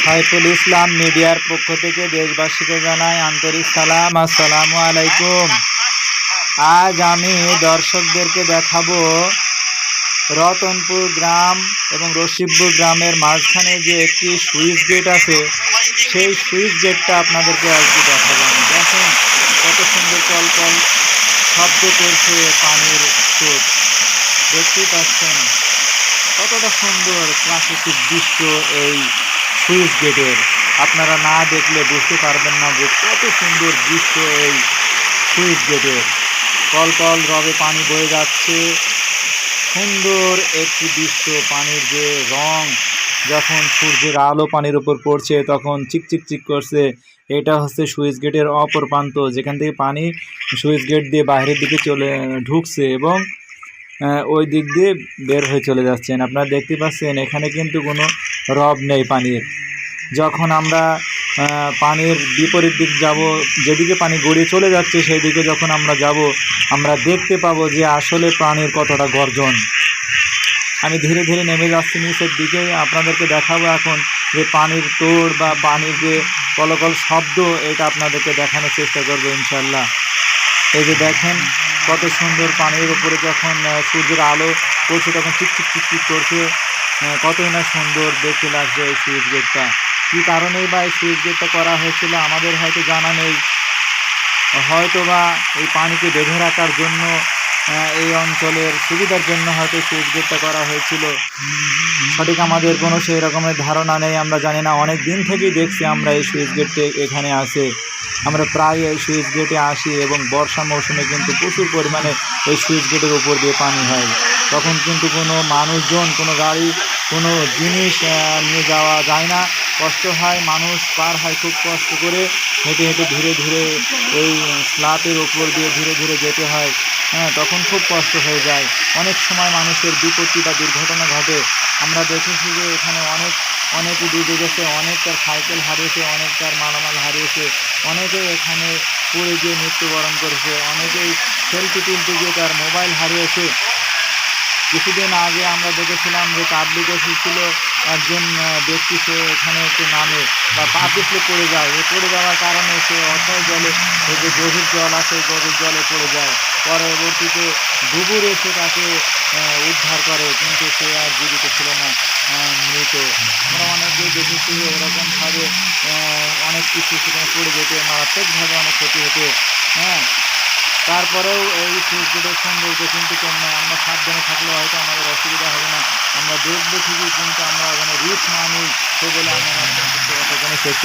সাইফুল ইসলাম মিডিয়ার পক্ষ থেকে দেশবাসীকে জানাই আন্তরিক সালাম। আসসালামু আলাইকুম। আজ আমি দর্শকদেরকে দেখাবো রতনপুর গ্রাম এবং রশিদপুর গ্রামের মাঝখানে যে একটি সুইচ গেট আছে, সেই সুইচ গেটটা আপনাদেরকে আজকে দেখাবো। দেখেন কত সুন্দর কলকল শব্দ করছে পানির স্রোত, দেখতেই পাচ্ছেন কতটা সুন্দর প্রাকৃতিক দৃশ্য এই সুইচ গেটের। আপনারা না দেখলে বুঝতে পারবেন না যে কত সুন্দর দৃশ্য এই সুইচ গেটের। কলকল রবে পানি বয়ে যাচ্ছে, সুন্দর একটি দৃশ্য। পানির যে রং, যখন সূর্যের আলো পানির উপর পড়ছে তখন চিকচিক করছে। এটা হচ্ছে সুইচ গেটের অপর প্রান্ত, যেখান থেকে পানি সুইচ গেট দিয়ে বাইরের দিকে ঢুকছে এবং ওই দিক দিয়ে বের হয়ে চলে যাচ্ছেন। আপনারা দেখতে পাচ্ছেন এখানে কিন্তু কোনো রব নেই পানির। যখন আমরা পানির বিপরীত দিক যাব, যেদিকে পানি গড়িয়ে চলে যাচ্ছে সেই দিকে যখন আমরা যাব, আমরা দেখতে পাবো যে আসলে পানির কতটা গর্জন। আমি ধীরে ধীরে নেমে যাচ্ছি নিচের দিকে, আপনাদেরকে দেখাবো এখন যে পানির তোড় বা পানির যে কলকল শব্দ, এটা আপনাদেরকে দেখানোর চেষ্টা করবো ইনশাল্লাহ। এই যে দেখেন কত সুন্দর পানির উপরে যখন সূর্যের আলো পড়ছে তখন চিকচিক করছে। কতই না সুন্দর দেখতে লাগছে এই সুইচ গেটটা। কী কারণেই বা এই সুইচ গেটটা করা হয়েছিল আমাদের হয়তো জানা নেই। হয়তো বা এই পানিকে বেঁধে রাখার জন্য, এই অঞ্চলের সুবিধার জন্য হয়তো সুইচ গেটটা করা হয়েছিল। সঠিক আমাদের কোনো সেই রকমের ধারণা নেই, আমরা জানি না। অনেক দিন থেকেই দেখছি আমরা এই সুইচ গেটটা এখানে আছে। আমরা প্রায় এই সুইচ গেটে আসি এবং বর্ষা মৌসুমে কিন্তু প্রচুর পরিমাণে এই সুইচ গেটের উপর দিয়ে পানি হয়। তখন কিন্তু কোনো মানুষজন, কোনো গাড়ি, কোনো জিনিস নিয়ে যাওয়া যায় না, কষ্ট হয়। মানুষ পার হয় খুব কষ্ট করে, হেঁটে হেঁটে ধীরে ধীরে এই স্ল্যাবের ওপর দিয়ে ধীরে ধীরে যেতে হয়। তখন খুব কষ্ট হয়ে যায়। অনেক সময় মানুষের বিপত্তি বা দুর্ঘটনা ঘটে। আমরা দেখেছি যে এখানে অনেকে ডুবে গেছে, অনেক তার সাইকেল হারিয়েছে, অনেক তার মালামাল হারিয়েছে, অনেকেই এখানে পড়ে গিয়ে মৃত্যুবরণ করেছে, অনেকেই সেলফি তুলতে গিয়ে তার মোবাইল হারিয়েছে। কিছুদিন আগে আমরা দেখেছিলাম যে তাবলিগ এসেছিল, একজন ব্যক্তি সে এখানে একটু নামে বা পা পিছলে পড়ে যায়। এ পড়ে যাওয়ার কারণে সে অসহায় জলে, এই যে গভীর জল আছে গভীর জলে পড়ে যায়। পরবর্তীতে ডুবুর এসে তাকে উদ্ধার করে, কিন্তু সে আর জীবিত ছিল না, মৃত। আমরা অনেকেই দেখেছি এরকমভাবে অনেক কিছু সেখানে পড়ে যেতে, মারাত্মকভাবে অনেক ক্ষতি হতে। তারপরেও এই সুইচ গেটের সৌন্দর্য কিন্তু কম নয়। আমরা সাবধানে থাকলে হয়তো আমাদের অসুবিধা হবে না, আমরা দেখবো ঠিকই, কিন্তু আমরা ওখানে রিস্ক না নিই। সে বলে আমি আমার কথা শেষ